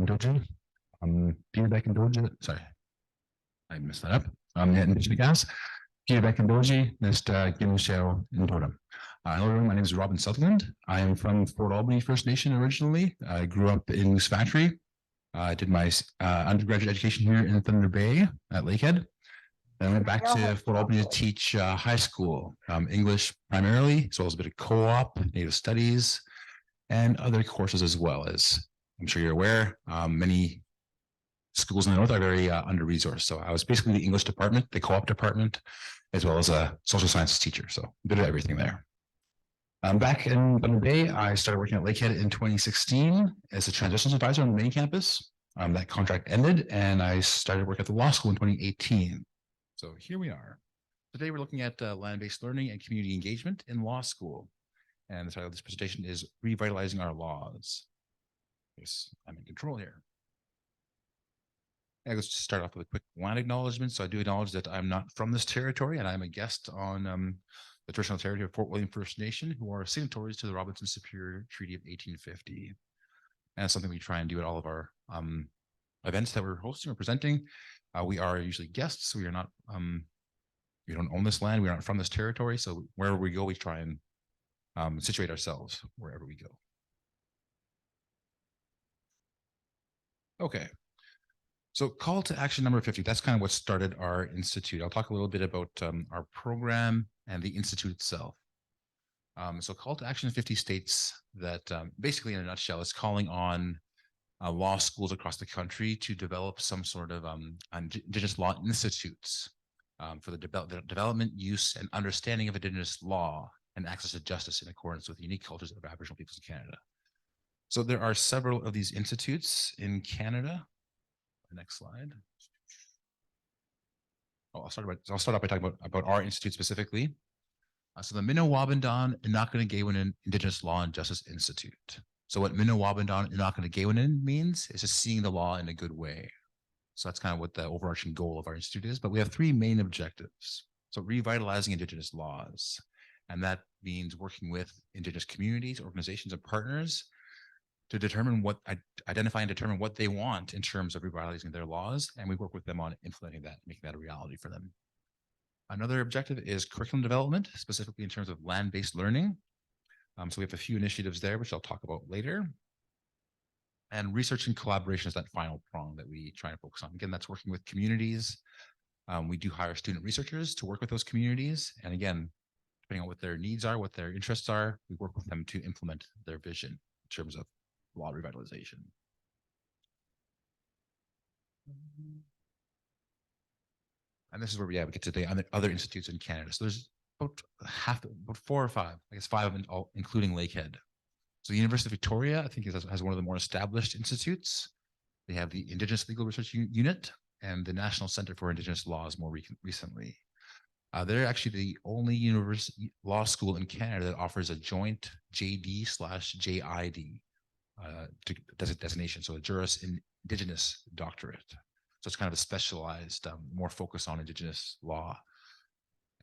Indoji. Feedback Indoji. Sorry, I messed that up. Yeah, Indigenous Feedback Indoji. Nesta Gimuseo Indodam. Hello, everyone. My name is Robin Sutherland. I am from Fort Albany First Nation originally. I grew up in Moose Factory. I did my undergraduate education here in Thunder Bay at Lakehead. Then I went back to Fort Albany to teach high school, English primarily, as well as a bit of co-op, Native Studies, and other courses as well. As I'm sure you're aware, many schools in the North are very under-resourced. So I was basically the English department, the co-op department, as well as a social sciences teacher. So a bit of everything there. Back in Thunder Bay, I started working at Lakehead in 2016 as a transitions advisor on the main campus. That contract ended, and I started work at the law school in 2018. So here we are. Today we're looking at land-based learning and community engagement in law school. And the title of this presentation is Revitalizing Our Laws. Yes, I'm in control here. And let's just start off with a quick land acknowledgement. So I do acknowledge that I'm not from this territory, and I'm a guest on the traditional territory of Fort William First Nation, who are signatories to the Robinson Superior Treaty of 1850. And that's something we try and do at all of our events that we're hosting or presenting. We are usually guests, so we are not, we don't own this land, we aren't from this territory, so wherever we go, we try and situate ourselves wherever we go. Okay, so call to action number 50, that's kind of what started our institute. I'll talk a little bit about our program and the institute itself. So call to action 50 states that basically in a nutshell is calling on law schools across the country to develop some sort of Indigenous law institutes for the development, use, and understanding of Indigenous law and access to justice in accordance with the unique cultures of Aboriginal peoples in Canada. So there are several of these institutes in Canada. Next slide. Oh, I'll start off by talking about our institute specifically. So the Minna-Wabandan Inakana-Gaywanin Indigenous Law and Justice Institute. So what Minna-Wabandan Inakana-Gaywanin means is just seeing the law in a good way. So that's kind of what the overarching goal of our institute is. But we have three main objectives. So revitalizing Indigenous laws. And that means working with Indigenous communities, organizations, and partners to determine identify and determine what they want in terms of revitalizing their laws. And we work with them on implementing that, making that a reality for them. Another objective is curriculum development, specifically in terms of land-based learning. So we have a few initiatives there, which I'll talk about later. And research and collaboration is that final prong that we try to focus on. Again, that's working with communities. We do hire student researchers to work with those communities. And again, depending on what their needs are, what their interests are, we work with them to implement their vision in terms of law revitalization. And this is where we get today on the other institutes in Canada. So there's about 4 or 5, I guess 5 of them, all, including Lakehead. So the University of Victoria, I think, has one of the more established institutes. They have the Indigenous Legal Research Unit and the National Center for Indigenous Laws more recently. They're actually the only university law school in Canada that offers a joint JD/JID designation, so a Juris Indigenous doctorate. So it's kind of a specialized, more focus on Indigenous law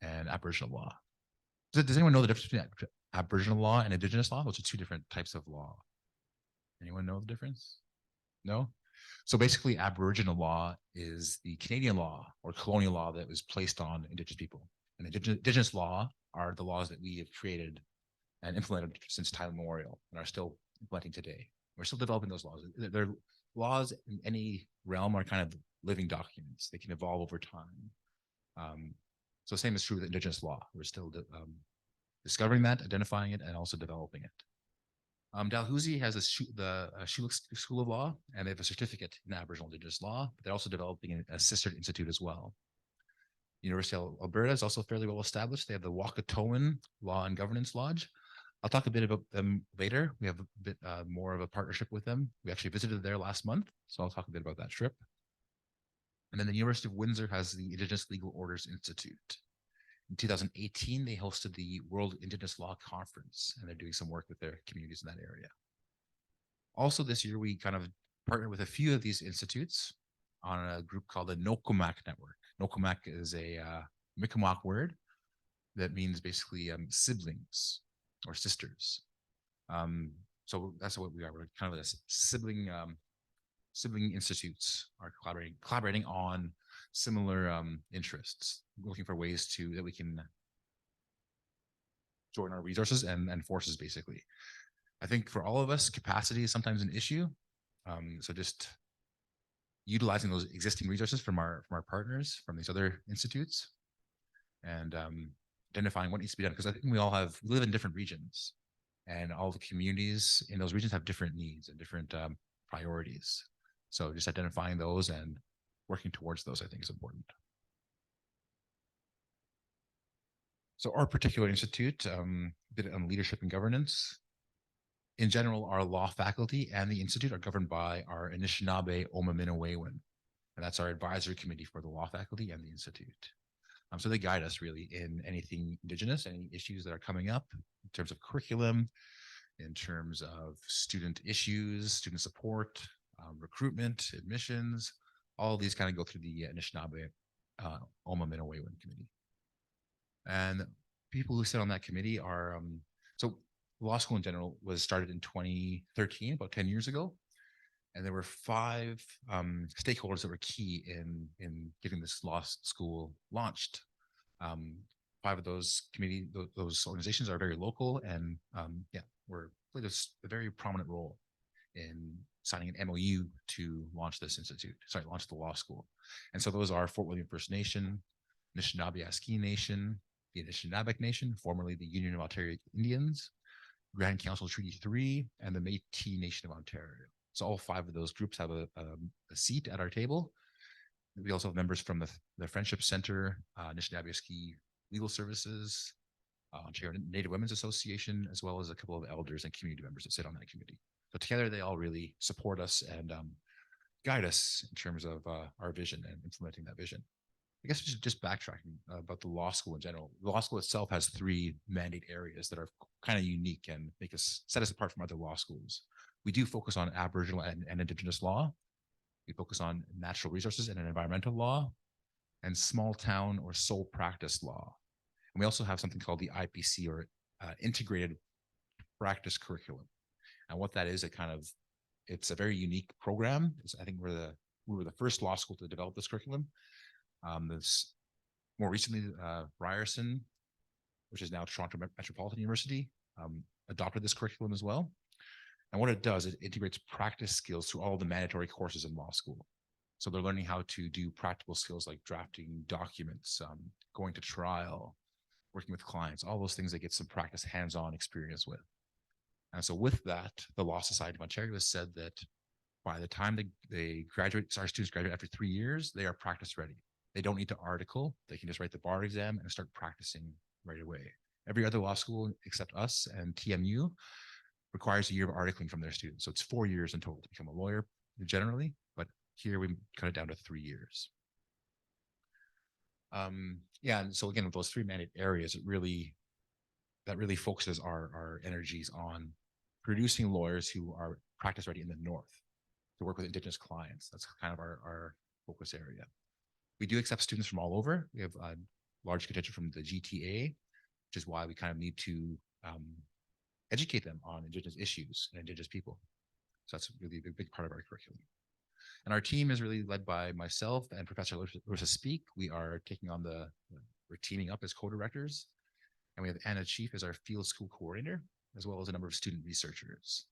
and Aboriginal law. Does anyone know the difference between Aboriginal law and Indigenous law? Those are 2 different types of law. Anyone know the difference? No? So basically, Aboriginal law is the Canadian law or colonial law that was placed on Indigenous people. And Indigenous law are the laws that we have created and implemented since time immemorial and are still implementing today. We're still developing those laws. They're laws in any realm are kind of living documents. They can evolve over time. So same is true with Indigenous law. We're still discovering that, identifying it, and also developing it. Dalhousie has the Schulich School of Law, and they have a certificate in Aboriginal Indigenous law, but they're also developing a sister institute as well. University of Alberta is also fairly well established. They have the Wakatoan Law and Governance Lodge. I'll talk a bit about them later. We have a bit more of a partnership with them. We actually visited there last month, so I'll talk a bit about that trip. And then the University of Windsor has the Indigenous Legal Orders Institute. In 2018, they hosted the World Indigenous Law Conference, and they're doing some work with their communities in that area. Also this year, we kind of partnered with a few of these institutes on a group called the Nokomak Network. Nokomak is a Mi'kmaq word that means basically siblings or sisters. So that's what we are. We're kind of a sibling sibling institutes are collaborating on similar interests, looking for ways to that we can join our resources and forces basically. I think for all of us, capacity is sometimes an issue. So just utilizing those existing resources from our partners from these other institutes and identifying what needs to be done, because I think we live in different regions, and all the communities in those regions have different needs and different priorities. So just identifying those and working towards those, I think, is important. So our particular institute did it on leadership and governance. In general, our law faculty and the institute are governed by our Anishinaabe Omaminawewin, and that's our advisory committee for the law faculty and the institute. So they guide us really in anything Indigenous, any issues that are coming up in terms of curriculum, in terms of student issues, student support, recruitment, admissions. All of these kind of go through the Anishinaabe Omaminawewin committee. And people who sit on that committee are so law school in general was started in 2013, about 10 years ago. And there were five stakeholders that were key in getting this law school launched. Five of those those organizations are very local, and played a very prominent role in signing an MOU to launch this institute. Launch the law school. And so those are Fort William First Nation, Anishinaabe Aski Nation, the Anishinaabe Nation, formerly the Union of Ontario Indians, Grand Council Treaty 3, and the Métis Nation of Ontario. So all five of those groups have a seat at our table. We also have members from the Friendship Center, Anishinaabe Ski Legal Services, Ontario Native Women's Association, as well as a couple of elders and community members that sit on that committee. So together, they all really support us and guide us in terms of our vision and implementing that vision. I guess just backtracking about the law school in general. The law school itself has three mandate areas that are kind of unique and set us apart from other law schools. We do focus on Aboriginal and Indigenous law. We focus on natural resources and environmental law, and small town or sole practice law. And we also have something called the IPC, or Integrated Practice Curriculum. And what that is, it's a very unique program. I think we were the first law school to develop this curriculum. This more recently, Ryerson, which is now Toronto Metropolitan University, adopted this curriculum as well. And what it does, it integrates practice skills through all the mandatory courses in law school. So they're learning how to do practical skills like drafting documents, going to trial, working with clients, all those things they get some practice hands-on experience with. And so with that, the Law Society of Ontario has said that by the time they graduate, our students graduate after 3 years, they are practice ready. They don't need to article. They can just write the bar exam and start practicing right away. Every other law school except us and TMU requires a year of articling from their students. So it's 4 years in total to become a lawyer generally, but here we cut it down to 3 years. And so again, with those three mandate areas, that really focuses our energies on producing lawyers who are practice ready in the North to work with Indigenous clients. That's kind of our focus area. We do accept students from all over. We have a large contingent from the GTA, which is why we kind of need to educate them on Indigenous issues and Indigenous people. So that's really a big part of our curriculum. And our team is really led by myself and Professor Larissa Speak. We're teaming up as co-directors. And we have Anna Chief as our field school coordinator, as well as a number of student researchers.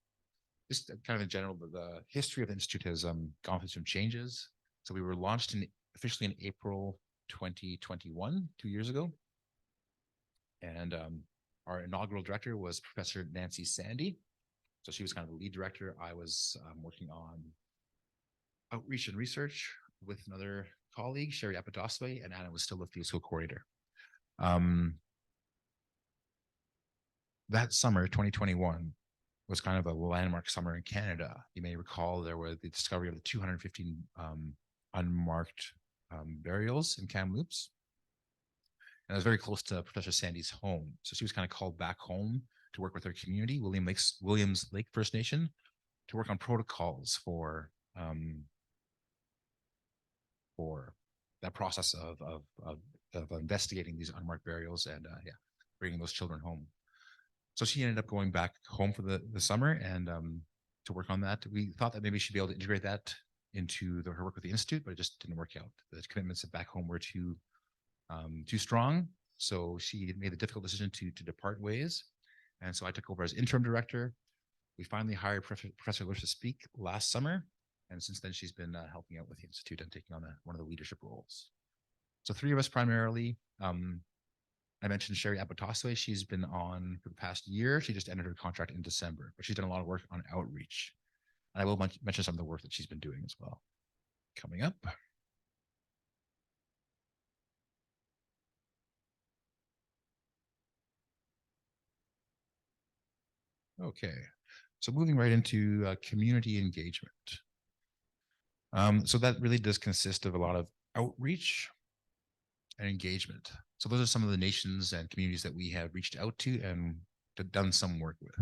Just kind of in general, the history of the Institute has gone through some changes. So we were launched officially in April 2021, 2 years ago. And our inaugural director was Professor Nancy Sandy. So she was kind of the lead director. I was working on outreach and research with another colleague, Sherry Apatoswe, and Anna was still the field school coordinator. That summer, 2021, was kind of a landmark summer in Canada. You may recall there was the discovery of the 215 unmarked burials in Kamloops. And it was very close to Professor Sandy's home. So she was kind of called back home to work with her community, Williams Lake First Nation, to work on protocols for that process of investigating these unmarked burials and bringing those children home. So she ended up going back home for the summer and to work on that. We thought that maybe she'd be able to integrate that into her work with the institute, but it just didn't work out. The commitments back home were too strong, so she made the difficult decision to depart ways. And so I took over as interim director. We finally hired Professor Larissa Speak last summer, and since then she's been helping out with the institute and taking on one of the leadership roles. So three of us primarily. I mentioned Sherry Abataswe. She's been on for the past year. She just ended her contract in December, but she's done a lot of work on outreach. And I will mention some of the work that she's been doing as well. Coming up. Okay, so moving right into community engagement. So that really does consist of a lot of outreach and engagement. So those are some of the nations and communities that we have reached out to and done some work with.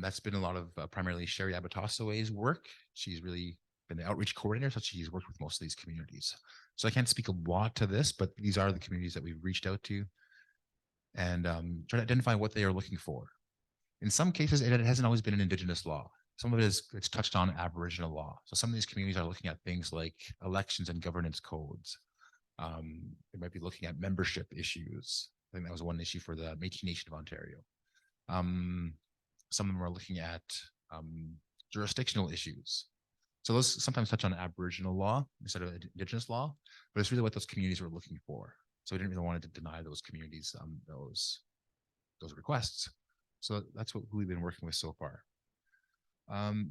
That's been a lot of primarily Sherry Abatasawe's work. She's really been the outreach coordinator, so she's worked with most of these communities. So I can't speak a lot to this, but these are the communities that we've reached out to and try to identify what they are looking for. In some cases, it hasn't always been an Indigenous law. Some of it is it's touched on Aboriginal law. So some of these communities are looking at things like elections and governance codes. They might be looking at membership issues. I think that was one issue for the Métis Nation of Ontario. Some of them are looking at jurisdictional issues. So those sometimes touch on Aboriginal law instead of Indigenous law, but it's really what those communities were looking for. So we didn't really want to deny those communities those requests. So that's what we've been working with so far.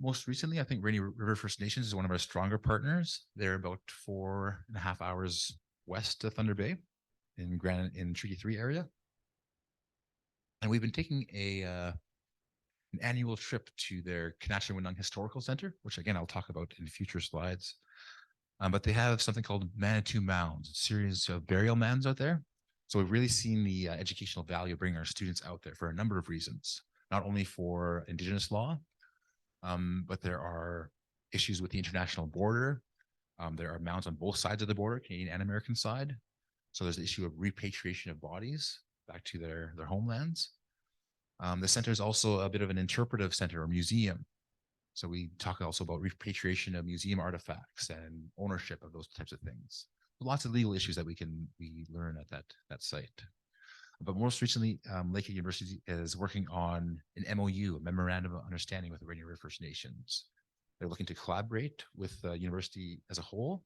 Most recently, I think Rainy River First Nations is one of our stronger partners. They're about 4.5 hours west of Thunder Bay in Treaty 3 area. And we've been taking an annual trip to their Kanachawinung Historical Center, which again, I'll talk about in future slides. But they have something called Manitou Mounds, a series of burial mounds out there. So we've really seen the educational value of bringing our students out there for a number of reasons, not only for Indigenous law, but there are issues with the international border. There are mounds on both sides of the border, Canadian and American side. So there's the issue of repatriation of bodies back to their homelands. The center is also a bit of an interpretive center or museum. So we talk also about repatriation of museum artifacts and ownership of those types of things. Lots of legal issues that we learn at that site. But most recently, Lakehead University is working on an MOU, a Memorandum of Understanding with the Rainy River First Nations. They're looking to collaborate with the university as a whole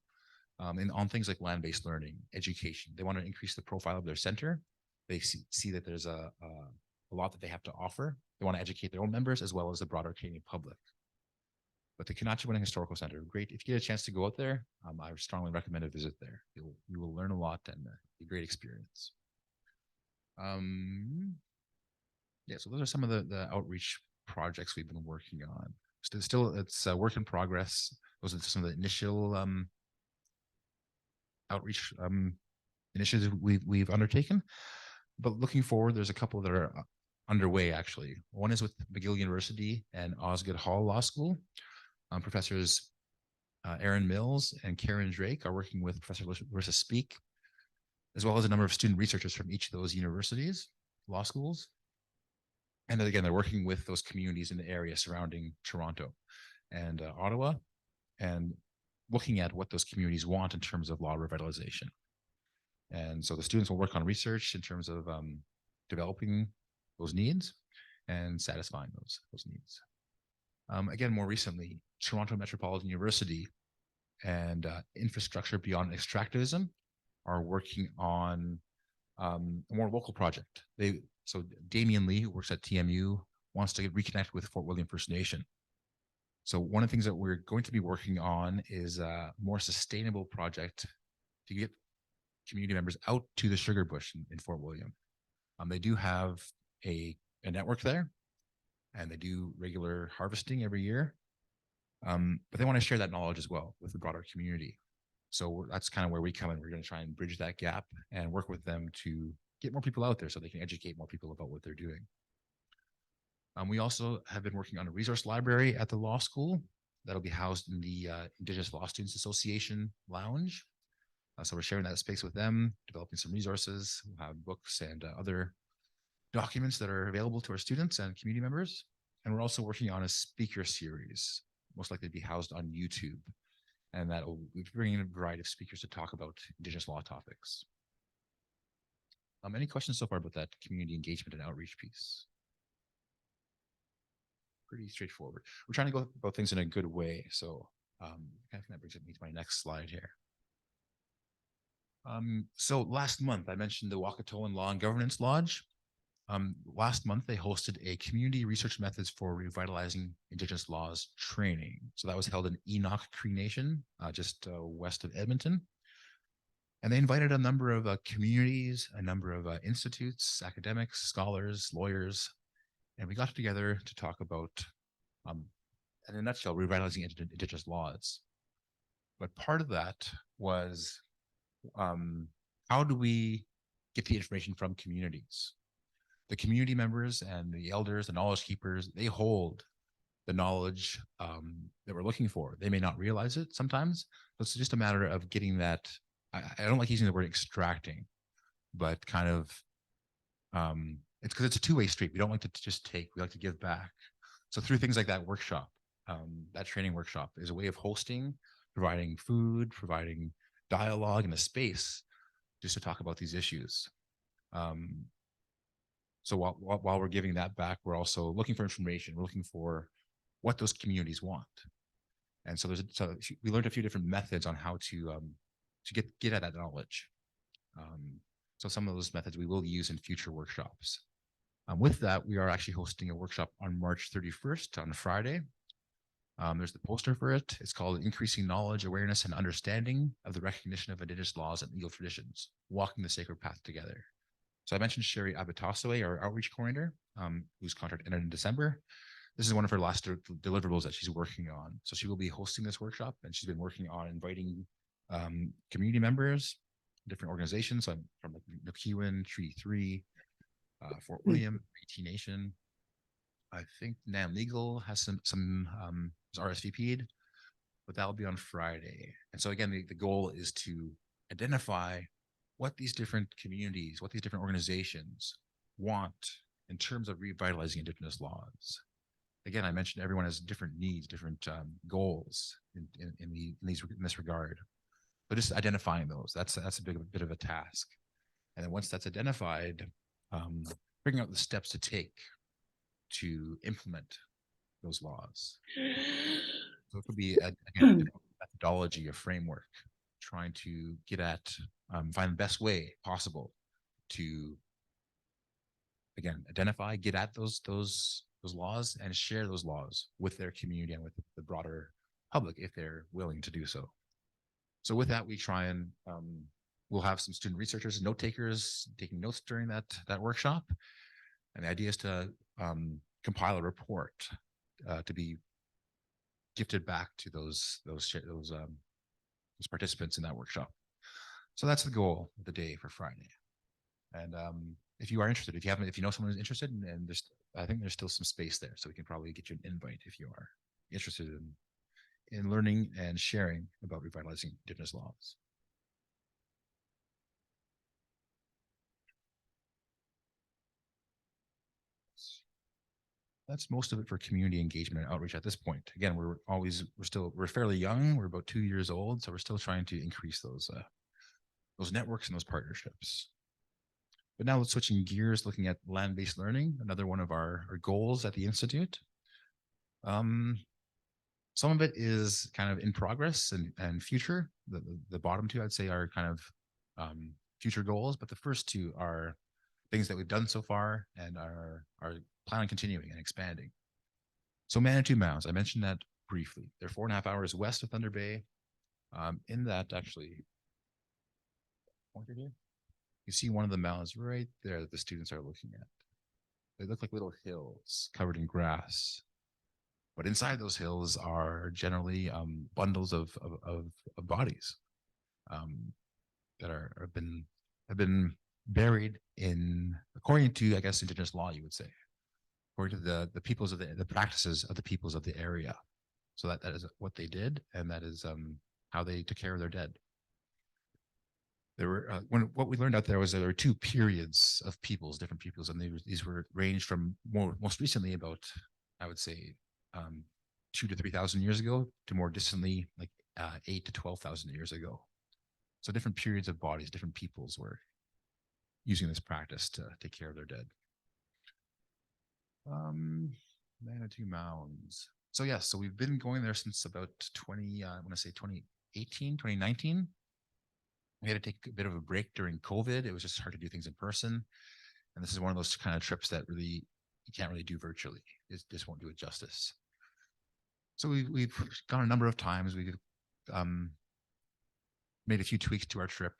on things like land-based learning, education. They want to increase the profile of their center. They see that there's a lot that they have to offer. They want to educate their own members as well as the broader Canadian public. But the Kanachawinung Historical Center, great. If you get a chance to go out there, I strongly recommend a visit there. You will learn a lot and be a great experience. Yeah, so those are some of the outreach projects we've been working on. Still, it's a work in progress. Those are some of the initial outreach initiatives we've undertaken. But looking forward, there's a couple that are underway actually. One is with McGill University and Osgoode Hall Law School. Professors Aaron Mills and Karen Drake are working with Professor Larissa Speak, as well as a number of student researchers from each of those universities, law schools. And then again, they're working with those communities in the area surrounding Toronto and Ottawa, and looking at what those communities want in terms of law revitalization. And so the students will work on research in terms of developing those needs and satisfying those needs. Again, more recently, Toronto Metropolitan University and Infrastructure Beyond Extractivism are working on a more local project. So Damian Lee, who works at TMU, wants to reconnect with Fort William First Nation. So one of the things that we're going to be working on is a more sustainable project to get community members out to the sugar bush in Fort William. They do have a network there, and they do regular harvesting every year. But they want to share that knowledge as well with the broader community. So that's kind of where we come in. We're going to try and bridge that gap and work with them to get more people out there so they can educate more people about what they're doing. We also have been working on a resource library at the law school that'll be housed in the Indigenous Law Students Association lounge. So we're sharing that space with them, developing some resources. We'll have books and other documents that are available to our students and community members. And we're also working on a speaker series, most likely to be housed on YouTube. and that will be bringing a variety of speakers to talk about Indigenous law topics. Any questions so far about that community engagement and outreach piece? Pretty straightforward. We're trying to go about things in a good way. So that brings me to my next slide here. So last month, I mentioned the Wakatoan Law and Governance Lodge. Last month, they hosted a community research methods for revitalizing Indigenous laws training. So that was held in Enoch Cree Nation, just west of Edmonton. And they invited a number of communities, a number of institutes, academics, scholars, lawyers, and we got together to talk about, in a nutshell, revitalizing Indigenous laws. But part of that was how do we get the information from communities? The community members and the elders, the knowledge keepers, they hold the knowledge that we're looking for. They may not realize it sometimes, but it's just a matter of getting that. I don't like using the word extracting, but kind of, it's because it's a two-way street. We don't like to just take, we like to give back. So through things like that workshop, that training workshop is a way of hosting, providing food, providing dialogue and a space just to talk about these issues. So while we're giving that back, we're also looking for information. We're looking for what those communities want. And so we learned a few different methods on how to get at that knowledge. So some of those methods we will use in future workshops. With that, we are actually hosting a workshop on March 31st on Friday. There's the poster for it. It's called Increasing Knowledge, Awareness, and Understanding of the Recognition of Indigenous Laws and Legal Traditions, Walking the Sacred Path Together. So I mentioned Sherry Abitasoe, our outreach coordinator, whose contract ended in December. This is one of her last deliverables that she's working on. So she will be hosting this workshop, and she's been working on inviting community members, different organizations from like McEwen, Treaty 3, Fort William, AT Nation. I think NAM Legal has some RSVP'd, but that'll be on Friday. And so again, the goal is to identify what these different communities, what these different organizations want in terms of revitalizing Indigenous laws. Again, I mentioned everyone has different needs, different goals in this regard. But just identifying those, that's a bit of a task. And then once that's identified, figuring out the steps to take to implement those laws. So it could be again a methodology, a framework, trying to get at find the best way possible to again identify, get at those laws, and share those laws with their community and with the broader public if they're willing to do so. So with that, we try and we'll have some student researchers and note takers taking notes during that workshop, and the idea is to compile a report to be gifted back to those participants in that workshop. So that's the goal of the day for Friday. And if you are interested, if you know someone who's interested, and I think there's still some space there, so we can probably get you an invite if you are interested in learning and sharing about revitalizing Indigenous laws. That's most of it for community engagement and outreach at this point. Again, we're fairly young. We're about 2 years old, so we're still trying to increase those networks and those partnerships. But now let's switching gears, looking at land-based learning, another one of our goals at the Institute. Some of it is kind of in progress and future. The bottom two, I'd say, are kind of future goals, but the first two are things that we've done so far and are plan on continuing and expanding. So Manitou Mounds, I mentioned that briefly. They're 4.5 hours west of Thunder Bay. In that, actually, pointer here, you see one of the mounds right there that the students are looking at. They look like little hills covered in grass. But inside those hills are generally bundles of bodies that have been buried in, according to, I guess, Indigenous law, you would say, according to the peoples of the practices of the peoples of the area. So that is what they did, and that is how they took care of their dead. There were what we learned out there was that there were two periods of peoples, different peoples, and these were ranged from most recently about, I would say, 2,000 to 3,000 years ago to more distantly, like 8 to 12,000 years ago. So different periods of bodies, different peoples were using this practice to take care of their dead. Manitou Mounds. So yeah, so we've been going there since about 20, I want to say 2018, 2019. We had to take a bit of a break during COVID. It was just hard to do things in person. And this is one of those kind of trips that really, you can't really do virtually. It just won't do it justice. So we've gone a number of times. We've made a few tweaks to our trip.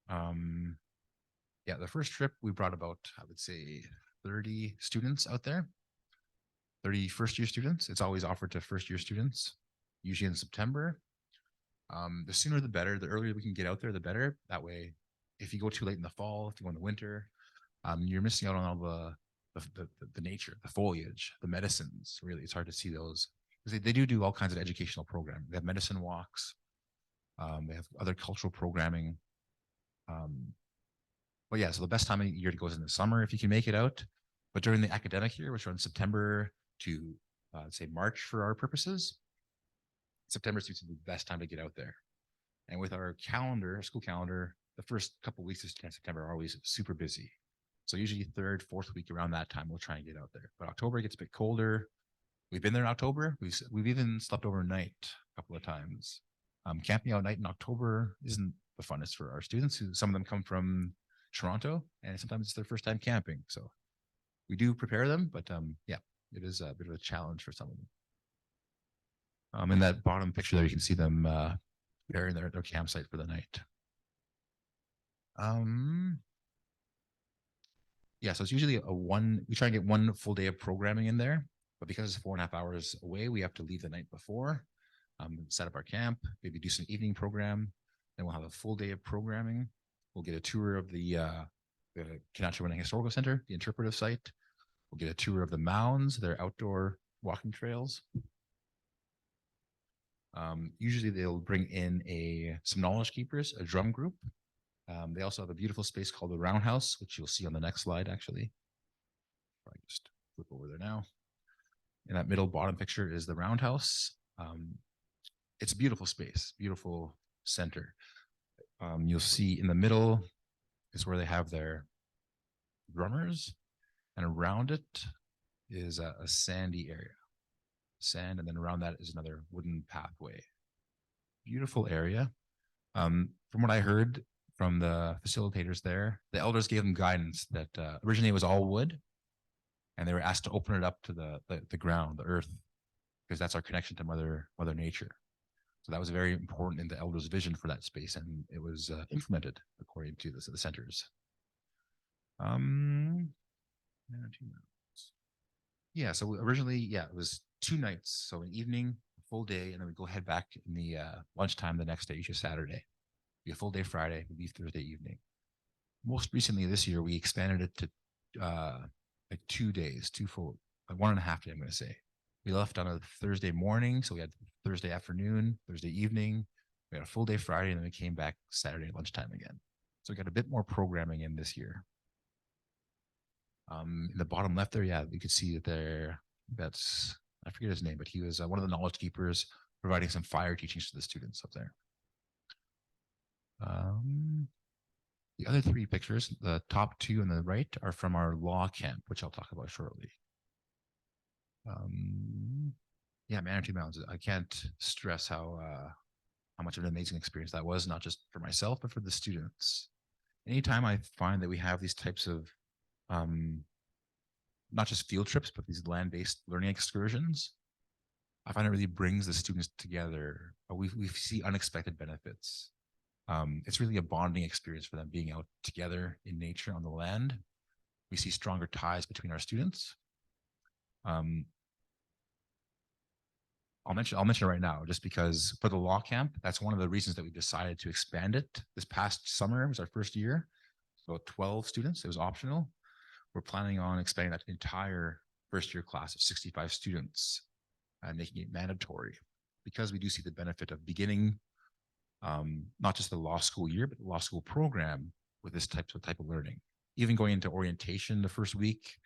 Yeah, the first trip we brought about, I would say, 30 students out there, 30 first year students. It's always offered to first year students, usually in September. The sooner the better. The earlier we can get out there, the better. That way, if you go too late in the fall, if you go in the winter, you're missing out on all the nature, the foliage, the medicines. Really, it's hard to see those. They do all kinds of educational programming. They have medicine walks. They have other cultural programming. But yeah, so the best time of year to go is in the summer if you can make it out. But during the academic year, which runs September to say March for our purposes, September seems to be the best time to get out there. And with our calendar, school calendar, the first couple of weeks of September are always super busy. So usually third, fourth week around that time, we'll try and get out there. But October gets a bit colder. We've been there in October. We've even slept overnight a couple of times. Camping out night in October isn't the funnest for our students. Some of them come from Toronto, and sometimes it's their first time camping. So we do prepare them, but yeah, it is a bit of a challenge for some of them. In that bottom picture there, you can see them preparing their campsite for the night. Yeah, so it's usually we try and get one full day of programming in there, but because it's 4.5 hours away, we have to leave the night before, set up our camp, maybe do some evening program. Then we'll have a full day of programming. We'll get a tour of the Kanachawinang Historical Center, the interpretive site. We'll get a tour of the mounds, their outdoor walking trails. Usually they'll bring in some knowledge keepers, a drum group. They also have a beautiful space called the Roundhouse, which you'll see on the next slide, actually. I just flip over there now. In that middle bottom picture is the Roundhouse. It's a beautiful space, beautiful center. You'll see in the middle is where they have their drummers, and around it is a sandy area. Sand, and then around that is another wooden pathway. Beautiful area. From what I heard from the facilitators there, the elders gave them guidance that originally it was all wood, and they were asked to open it up to the ground, the earth, because that's our connection to Mother Nature. So that was very important in the elders' vision for that space, and it was implemented according to the centers. Yeah, so originally, yeah, it was 2 nights. So an evening, a full day, and then we go head back in the lunchtime the next day, usually Saturday. Be a full day Friday, we leave Thursday evening. Most recently this year, we expanded it to like 2 days, like 1.5 days, I'm going to say. We left on a Thursday morning, so we had Thursday afternoon, Thursday evening. We had a full day Friday, and then we came back Saturday lunchtime again. So we got a bit more programming in this year. In the bottom left there, yeah, we could see that I forget his name, but he was one of the knowledge keepers providing some fire teachings to the students up there. The other 3 pictures, the top 2 on the right, are from our law camp, which I'll talk about shortly. Yeah, Manitou Mounds. I can't stress how much of an amazing experience that was, not just for myself, but for the students. Anytime I find that we have these types of not just field trips, but these land-based learning excursions, I find it really brings the students together. We see unexpected benefits. It's really a bonding experience for them being out together in nature on the land. We see stronger ties between our students. I'll mention it right now, just because for the law camp, that's one of the reasons that we decided to expand it. This past summer was our first year, about 12 students. It was optional. We're planning on expanding that entire first year class of 65 students and making it mandatory, because we do see the benefit of beginning not just the law school year, but the law school program with this type of learning. Even going into orientation the first week,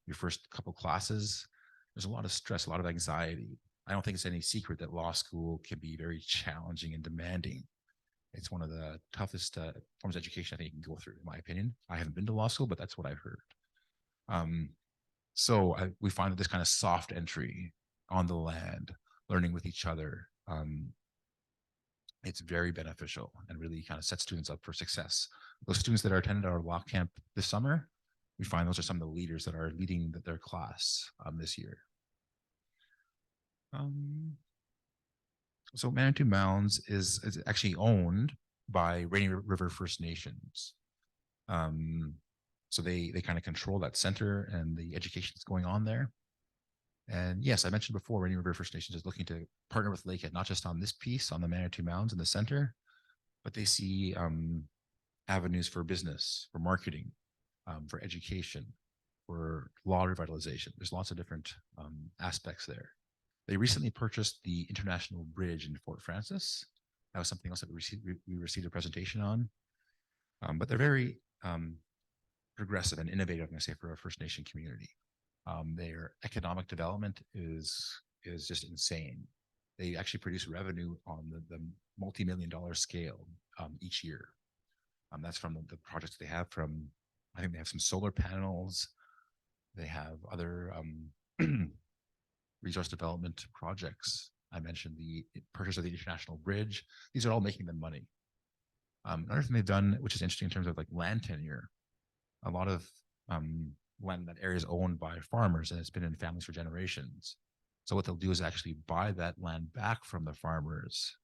your first couple classes, there's a lot of stress, a lot of anxiety. I don't think it's any secret that law school can be very challenging and demanding. It's one of the toughest forms of education I think you can go through, in my opinion. I haven't been to law school, but that's what I've heard. Um, we find that this kind of soft entry on the land, learning with each other, it's very beneficial and really kind of sets students up for success. Those students that are attending our law camp this summer, we find those are some of the leaders that are leading their class this year. So Manitou Mounds is actually owned by Rainy River First Nations. So they kind of control that center and the education that's going on there. And yes, I mentioned before, Rainy River First Nations is looking to partner with Lakehead, not just on this piece, on the Manitou Mounds in the center, but they see avenues for business, for marketing, for education, for law revitalization. There's lots of different aspects there. They recently purchased the International Bridge in Fort Francis. That was something else that we received a presentation on. But they're very progressive and innovative, I'm going to say, for a First Nation community. Their economic development is just insane. They actually produce revenue on the multi-million-dollar scale each year. That's from the projects they have from, I think they have some solar panels. They have other resource development projects. I mentioned the purchase of the International Bridge. These are all making them money. Another thing they've done, which is interesting in terms of like land tenure, a lot of land, that area is owned by farmers and it's been in families for generations. So what they'll do is actually buy that land back from the farmers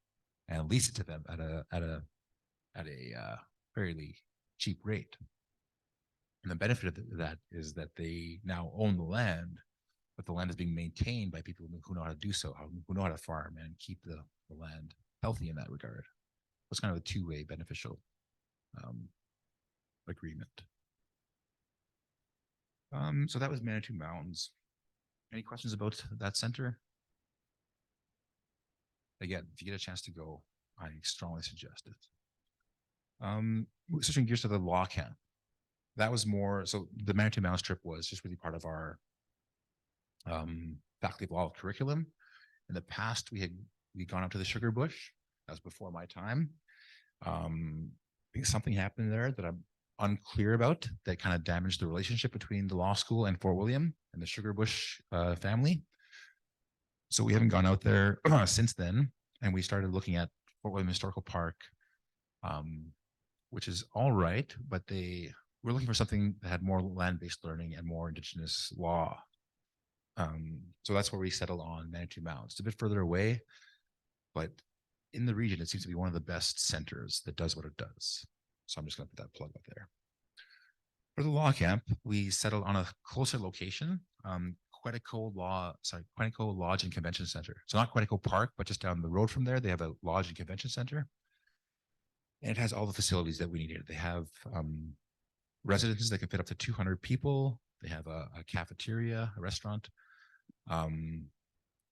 and lease it to them at a fairly cheap rate. And the benefit of that is that they now own the land, but the land is being maintained by people who know how to do so, who know how to farm and keep the land healthy in that regard. It's kind of a two-way beneficial agreement. So that was Manitou Mountains. Any questions about that center? Again, if you get a chance to go, I strongly suggest it. Switching gears to the law camp. That was more, so the Manitou Mountains trip was just really part of our faculty of law curriculum. In the past, we gone up to the Sugar Bush. That was before my time. I think something happened there that I'm unclear about that kind of damaged the relationship between the law school and Fort William and the Sugar Bush family. So we haven't gone out there since then. And we started looking at Fort William Historical Park, which is all right, but we're looking for something that had more land-based learning and more Indigenous law. So that's where we settled on Manitou Mounds. It's a bit further away, but in the region, it seems to be one of the best centers that does what it does. So I'm just going to put that plug up there. For the law camp, we settled on a closer location, Quetico Lodge and Convention Center. So not Quetico Park, but just down the road from there, they have a lodge and convention center. And it has all the facilities that we needed. They have residences that can fit up to 200 people. They have a cafeteria, a restaurant.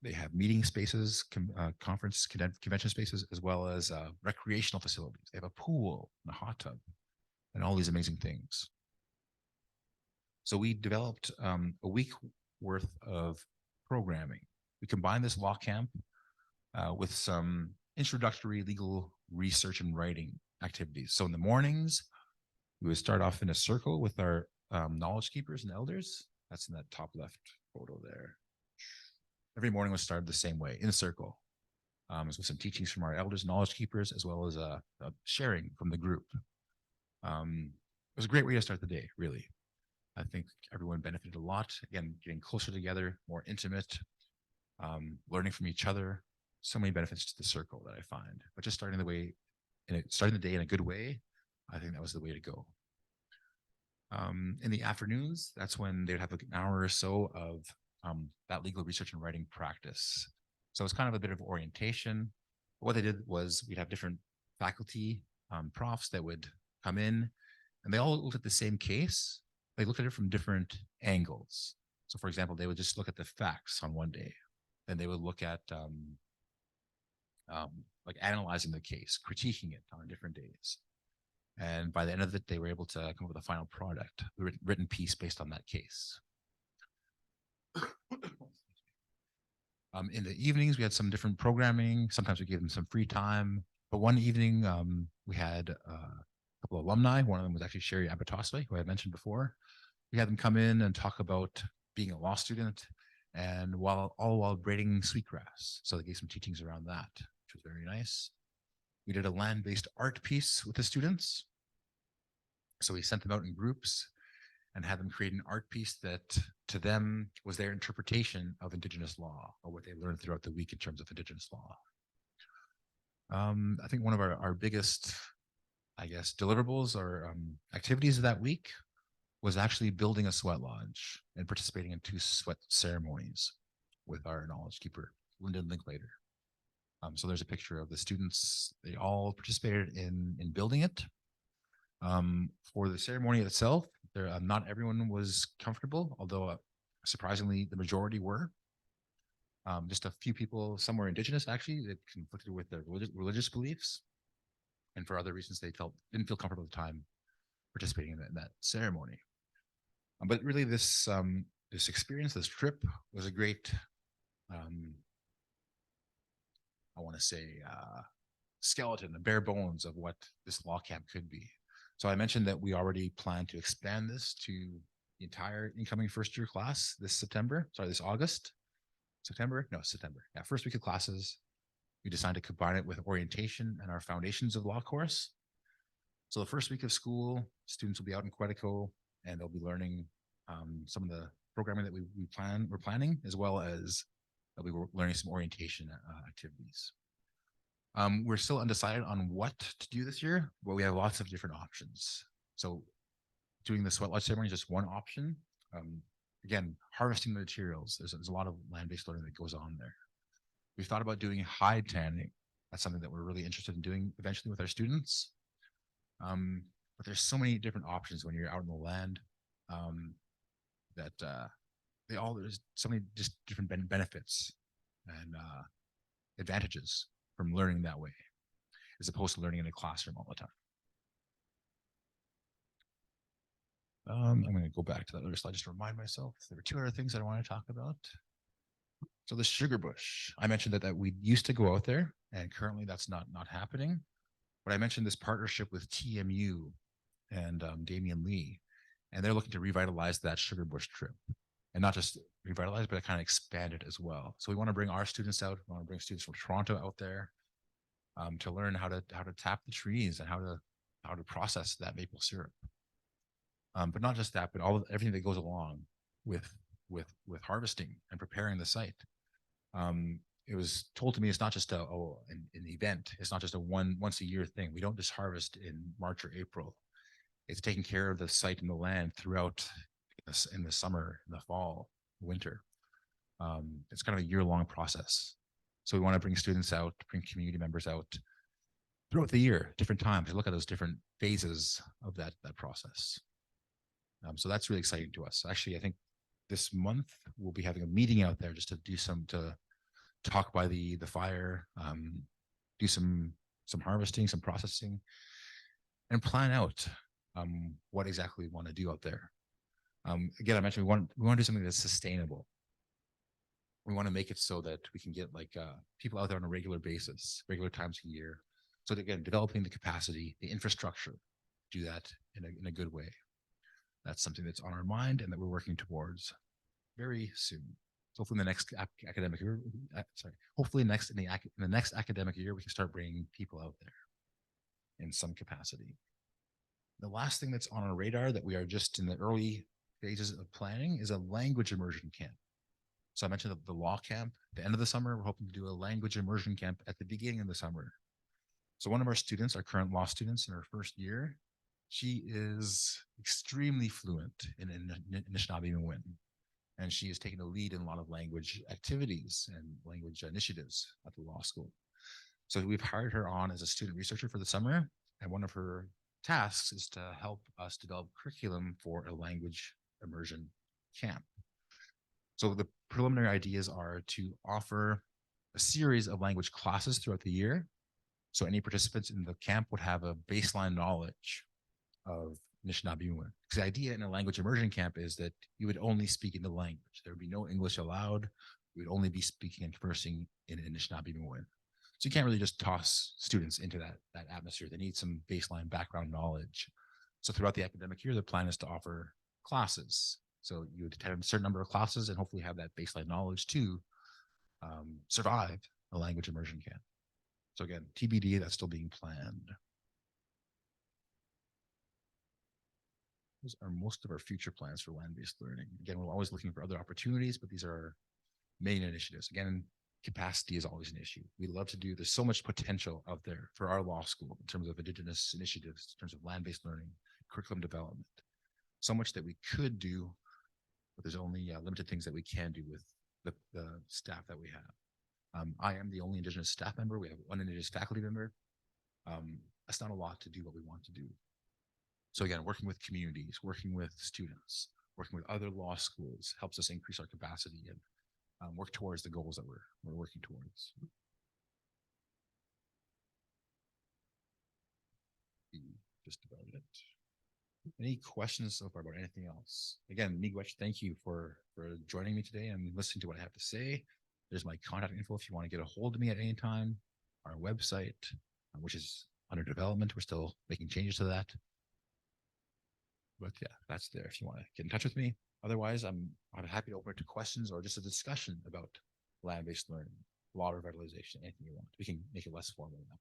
They have meeting spaces, conference, convention spaces, as well as recreational facilities. They have a pool and a hot tub and all these amazing things. So we developed a week worth of programming. We combined this law camp with some introductory legal research and writing activities. So in the mornings, we would start off in a circle with our knowledge keepers and elders. That's in that top left photo there. Every morning was started the same way, in a circle. So some teachings from our elders, knowledge keepers, as well as a sharing from the group. It was a great way to start the day, really. I think everyone benefited a lot. Again, getting closer together, more intimate, learning from each other. So many benefits to the circle that I find. But just starting the day in a good way, I think that was the way to go. In the afternoons, that's when they'd have like an hour or so of that legal research and writing practice. So it's kind of a bit of orientation. What they did was we'd have different faculty, profs that would come in, and they all looked at the same case. They looked at it from different angles. So for example, they would just look at the facts on one day. Then they would look at like analyzing the case, critiquing it on different days. And by the end of it, they were able to come up with a final product, a written piece based on that case. In the evenings, we had some different programming. Sometimes we gave them some free time. But one evening, we had a couple of alumni. One of them was actually Sherry Abatoswe, who I mentioned before. We had them come in and talk about being a law student, and while braiding sweetgrass. So they gave some teachings around that, which was very nice. We did a land-based art piece with the students. So we sent them out in groups and had them create an art piece that to them was their interpretation of Indigenous law or what they learned throughout the week in terms of Indigenous law. I think one of our biggest, I guess, deliverables or activities of that week was actually building a sweat lodge and participating in 2 sweat ceremonies with our knowledge keeper, Lyndon Linklater. So there's a picture of the students. They all participated in building it. For the ceremony itself, not everyone was comfortable, although surprisingly, the majority were. Just a few people, some were Indigenous actually, that conflicted with their religious beliefs. And for other reasons, they didn't feel comfortable at the time participating in that ceremony. But really, this experience, this trip, was a great, I want to say, skeleton, the bare bones of what this law camp could be. So I mentioned that we already plan to expand this to the entire incoming first year class this August, September. Yeah, first week of classes. We decided to combine it with orientation and our Foundations of Law course. So the first week of school, students will be out in Quetico and they'll be learning some of the programming that we're planning, as well as they'll be learning some orientation activities. We're still undecided on what to do this year, but we have lots of different options. So doing the sweat lodge ceremony is just one option. Again, harvesting the materials. There's a lot of land-based learning that goes on there. We've thought about doing hide tanning. That's something that we're really interested in doing eventually with our students. But there's so many different options when you're out in the land that there's so many just different benefits and advantages from learning that way, as opposed to learning in a classroom all the time. I'm going to go back to that other slide just to remind myself. There were 2 other things that I want to talk about. So the sugar bush, I mentioned that we used to go out there, and currently that's not happening. But I mentioned this partnership with TMU and Damian Lee, and they're looking to revitalize that sugar bush trip, and not just revitalize, but kind of expand it as well. So we want to bring our students out. We want to bring students from Toronto out there to learn how to tap the trees and how to process that maple syrup. But not just that, but everything that goes along with harvesting and preparing the site. It was told to me it's not just an event. It's not just a once a year thing. We don't just harvest in March or April. It's taking care of the site and the land throughout in the summer, in the fall, winter. It's kind of a year-long process. So we want to bring students out, bring community members out throughout the year, different times, to look at those different phases of that process. So that's really exciting to us. Actually, I think this month we'll be having a meeting out there just to talk by the fire, do some harvesting, some processing, and plan out what exactly we want to do out there. Again, I mentioned we want to do something that's sustainable. We want to make it so that we can get people out there on a regular basis, regular times a year. So again, developing the capacity, the infrastructure, do that in a good way. That's something that's on our mind and that we're working towards very soon. So hopefully in the next academic year, hopefully in the next academic year, we can start bringing people out there in some capacity. The last thing that's on our radar that we are just in the early phases of planning is a language immersion camp. So I mentioned the law camp at the end of the summer. We're hoping to do a language immersion camp at the beginning of the summer. So one of our students, our current law students in her first year, she is extremely fluent in Anishinaabe-Miwin, and she is taking the lead in a lot of language activities and language initiatives at the law school. So we've hired her on as a student researcher for the summer, and one of her tasks is to help us develop curriculum for a language immersion camp. So the preliminary ideas are to offer a series of language classes throughout the year. So any participants in the camp would have a baseline knowledge of Anishinaabe-Miwin. Because the idea in a language immersion camp is that you would only speak in the language. There would be no English allowed. We'd only be speaking and conversing in Anishinaabe Moin. So you can't really just toss students into that atmosphere. They need some baseline background knowledge. So throughout the academic year, the plan is to offer classes. So you would attend a certain number of classes and hopefully have that baseline knowledge to survive a language immersion camp. So again, TBD, that's still being planned. Those are most of our future plans for land-based learning. Again, we're always looking for other opportunities, but these are our main initiatives. Again, capacity is always an issue. We love to do, there's so much potential out there for our law school in terms of Indigenous initiatives, in terms of land-based learning, curriculum development, so much that we could do, but there's only limited things that we can do with the staff that we have. I am the only Indigenous staff member. We have one Indigenous faculty member. That's not a lot to do what we want to do. So again, working with communities, working with students, working with other law schools helps us increase our capacity and work towards the goals that we're working towards. Just about it. Any questions so far about anything else? Again, Miigwech, thank you for joining me today and listening to what I have to say. There's my contact info if you want to get a hold of me at any time. Our website, which is under development. We're still making changes to that. But yeah, that's there if you want to get in touch with me. Otherwise, I'm happy to open it to questions or just a discussion about land-based learning, law revitalization, anything you want. We can make it less formal now.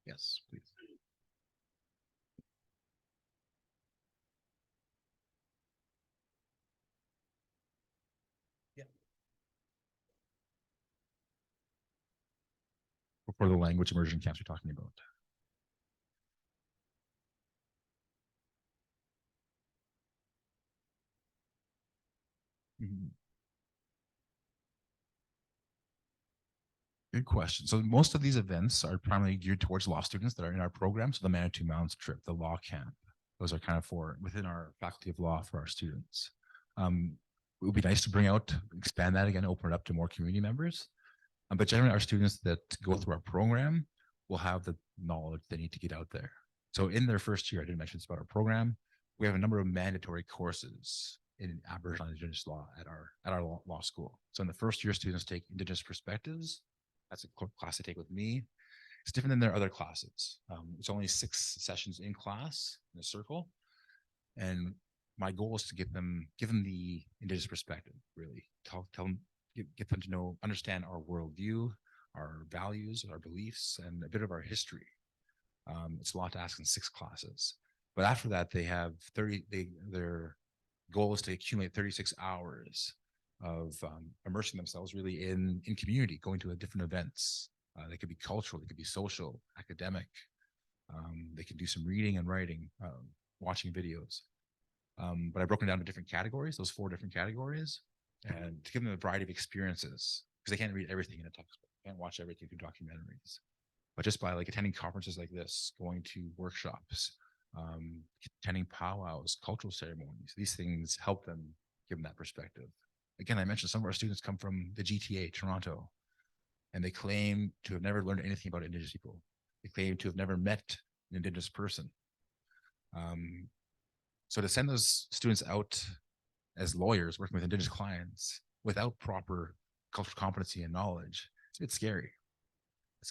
Yes, please. Yeah. For the language immersion camps we're talking about. Mm-hmm. Good question. So most of these events are primarily geared towards law students that are in our program. So the Manitou Mountains trip, the law camp, those are kind of for within our faculty of law for our students. It would be nice to bring out, expand that again, open it up to more community members. But generally our students that go through our program will have the knowledge they need to get out there. So in their first year, I didn't mention this about our program, we have a number of mandatory courses in Aboriginal and Indigenous law at our law school. So in the first year, students take Indigenous perspectives. That's a class they take with me. It's different than their other classes. It's only 6 sessions in class in a circle. And my goal is to give them the Indigenous perspective, really. Tell them, get them to know, understand our worldview, our values, our beliefs, and a bit of our history. It's a lot to ask in 6 classes. But after that, they have their goal is to accumulate 36 hours of immersing themselves really in community, going to different events. They could be cultural, they could be social, academic. They can do some reading and writing, watching videos. But I've broken down to different categories, those 4 different categories, and to give them a variety of experiences, because they can't read everything in a textbook, can't watch everything through documentaries. But just by like attending conferences like this, going to workshops, attending powwows, cultural ceremonies, these things help them give them that perspective. Again, I mentioned some of our students come from the GTA, Toronto, and they claim to have never learned anything about Indigenous people. They claim to have never met an Indigenous person. So to send those students out as lawyers working with Indigenous clients without proper cultural competency and knowledge, it's a bit scary.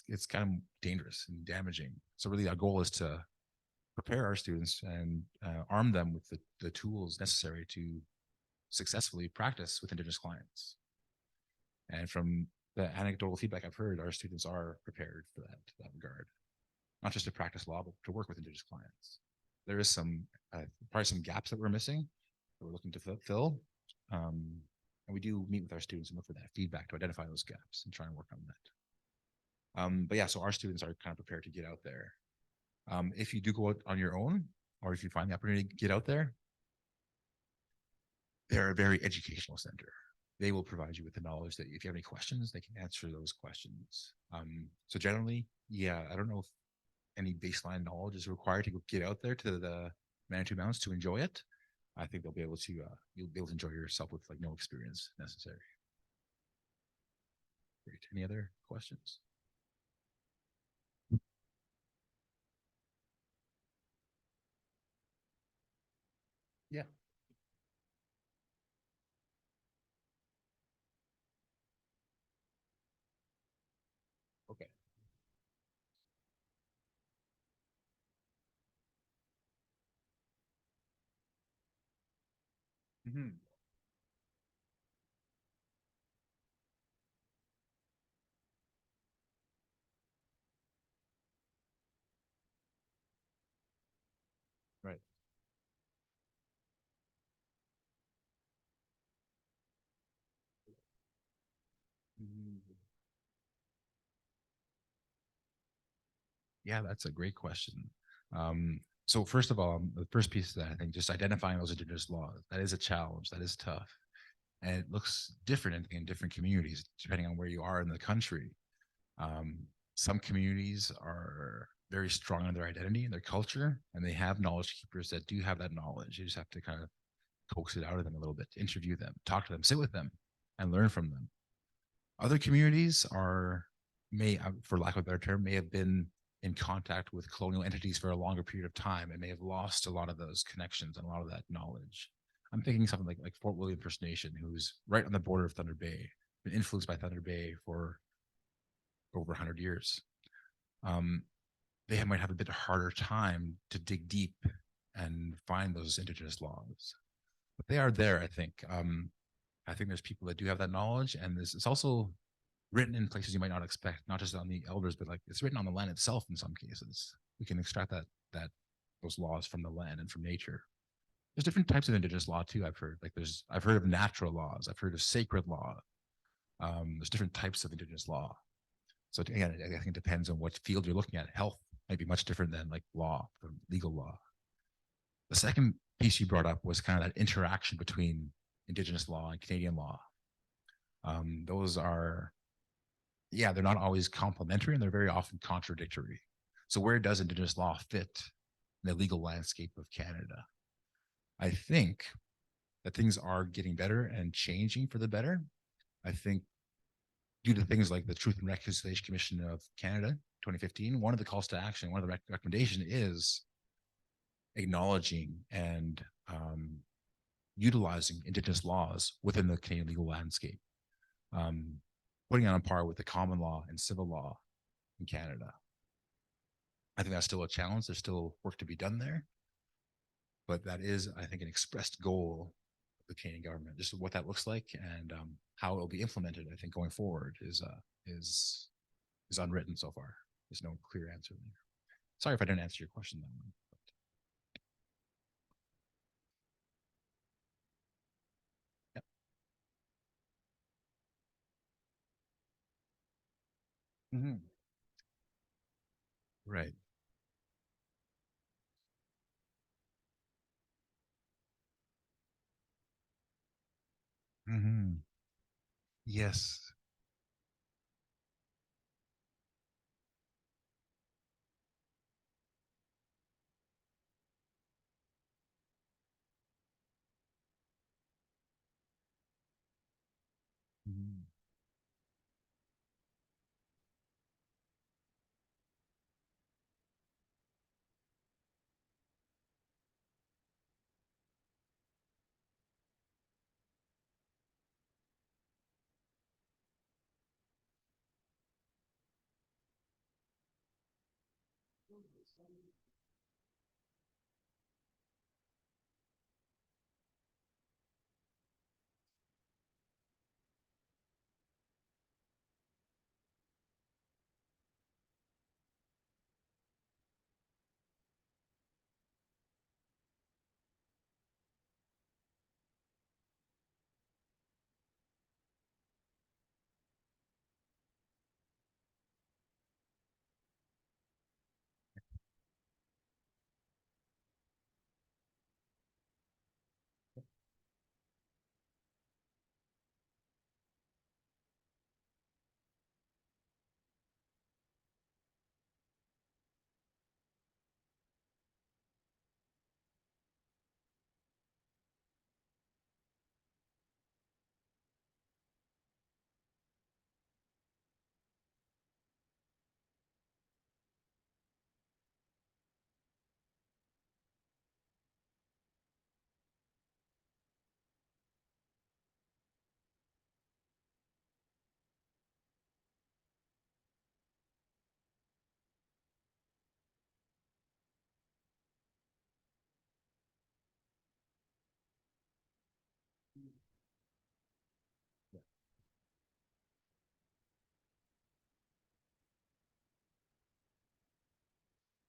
It's kind of dangerous and damaging. So really our goal is to prepare our students and arm them with the tools necessary to successfully practice with Indigenous clients. And from the anecdotal feedback I've heard, our students are prepared for that regard, not just to practice law, but to work with Indigenous clients. There is probably some gaps that we're missing that we're looking to fill. And we do meet with our students and look for that feedback to identify those gaps and try and work on that. But yeah, so our students are kind of prepared to get out there. If you do go out on your own, or if you find the opportunity to get out there, they're a very educational center. They will provide you with the knowledge that if you have any questions, they can answer those questions. So generally, yeah, I don't know if any baseline knowledge is required to go get out there to the Manitou Mountains to enjoy it. I think they'll be able to, you'll be able to enjoy yourself with like no experience necessary. Great. Any other questions? Yeah. Hmm. Right. Mhm. Yeah, that's a great question. So first of all, the first piece of that, I think just identifying those indigenous laws, that is a challenge, that is tough. And it looks different in different communities, depending on where you are in the country. Um, some communities are very strong in their identity and their culture, and they have knowledge keepers that do have that knowledge. You just have to kind of coax it out of them a little bit, interview them, talk to them, sit with them, and learn from them. Other communities are may, for lack of a better term, may have been in contact with colonial entities for a longer period of time and may have lost a lot of those connections and a lot of that knowledge. I'm thinking something like Fort William First Nation, who's right on the border of Thunder Bay, been influenced by Thunder Bay for over 100 years. Um, they might have a bit harder time to dig deep and find those indigenous laws, but they are there. I think there's people that do have that knowledge, and this it's also written in places you might not expect, not just on the elders, but like it's written on the land itself in some cases. We can extract that those laws from the land and from nature. There's different types of indigenous law too. I've heard of natural laws. I've heard of sacred law. There's different types of indigenous law. So again, I think it depends on what field you're looking at. Health might be much different than like law, legal law. The second piece you brought up was kind of that interaction between indigenous law and Canadian law. Those are, yeah, they're not always complementary and they're very often contradictory. So where does indigenous law fit in the legal landscape of Canada? I think that things are getting better and changing for the better. I think due to things like the Truth and Reconciliation Commission of Canada, 2015, one of the calls to action, one of the recommendation is acknowledging and utilizing Indigenous laws within the Canadian legal landscape, um, putting it on par with the common law and civil law in Canada. I think that's still a challenge. There's still work to be done there, but that is, I think, an expressed goal of the Canadian government. Just what that looks like and how it will be implemented. I think going forward is is unwritten so far. There's no clear answer there. Sorry if I didn't answer your question that one. Yep. Mm-hmm. Right. Mm-hmm. Yes. Mm-hmm.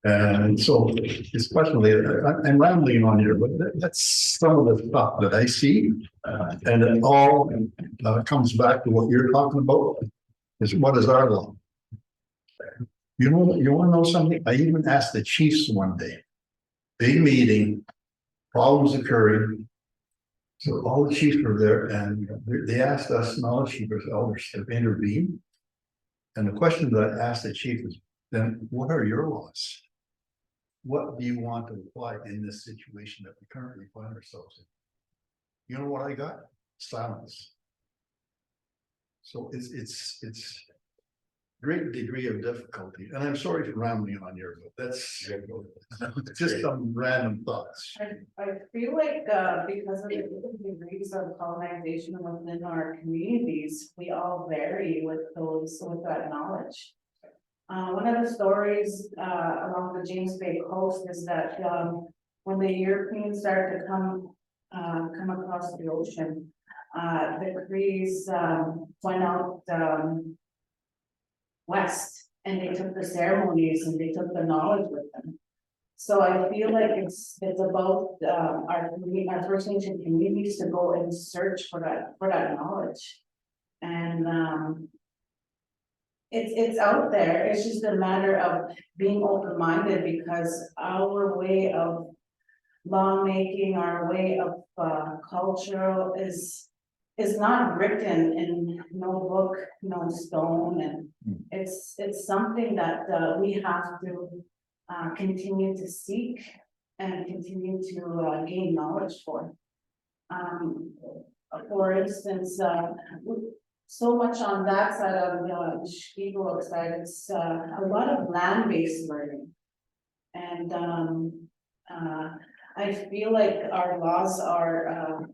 And so, especially, I'm rambling on here, but that's some of the stuff that I see. And it all comes back to what you're talking about, is what is our law? You know, you want to know something? I even asked the chiefs one day, big meeting, problems occurring. So all the chiefs were there and they asked us knowledge elders to intervene. And the question that I asked the chief is, then what are your laws? What do you want to apply in this situation that we currently find ourselves in? You know what I got? Silence. So it's great degree of difficulty, and I'm sorry for rambling on here, but that's just some random thoughts. I feel like because of the different degrees of colonization within our communities, we all vary with that knowledge. One of the stories along the James Bay coast is that when the Europeans started to come across the ocean, the Crees went out west, and they took the ceremonies and they took the knowledge with them. So I feel like it's about our First Nation communities to go and search for that knowledge, and it's out there. It's just a matter of being open-minded, because our way of lawmaking, our way of cultural is not written in no book, no stone, and it's something that we have to continue to seek and continue to gain knowledge for. For instance, so much on that side of the Spiegel side, it's a lot of land-based learning, and I feel like our laws are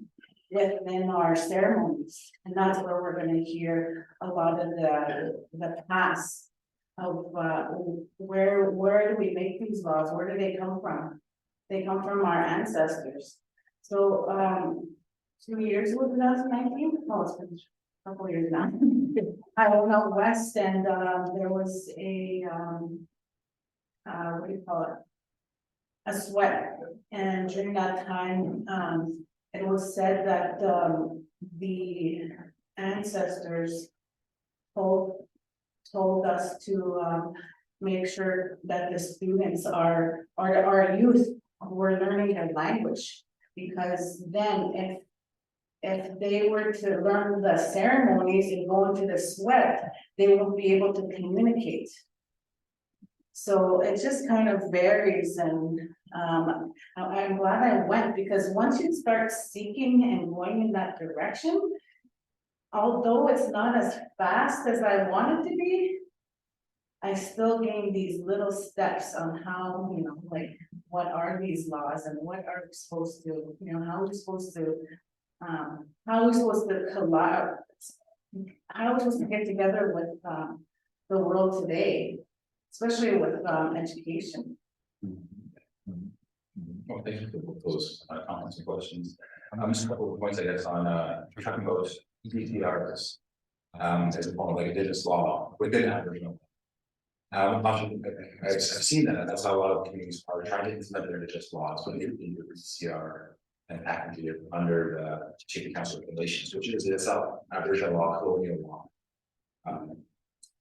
within our ceremonies, and that's where we're going to hear a lot of the past of where do we make these laws? Where do they come from? They come from our ancestors. So 2 years ago, 2019. Oh, it's been a couple years now. I went out west, and there was a what do you call it? A sweat, and during that time, it was said that the ancestors told us to make sure that the students our youth were learning their language, because then if they were to learn the ceremonies and go into the sweat, they won't be able to communicate. So it just kind of varies, and I'm glad I went, because once you start seeking and going in that direction, although it's not as fast as I want it to be, I still gain these little steps on how, like, what are these laws and what are we supposed to, how are we supposed to collab, how are we supposed to get together with the world today, especially with education. Well, thank you for those comments and questions. Just a couple of points, I guess, on we're talking about ETRs as a form of like Indigenous law within Aboriginal. I've seen that. That's how a lot of communities are trying to implement their Indigenous laws when they do the CR and package it under the Chief Council regulations, which is itself Aboriginal law, colonial law.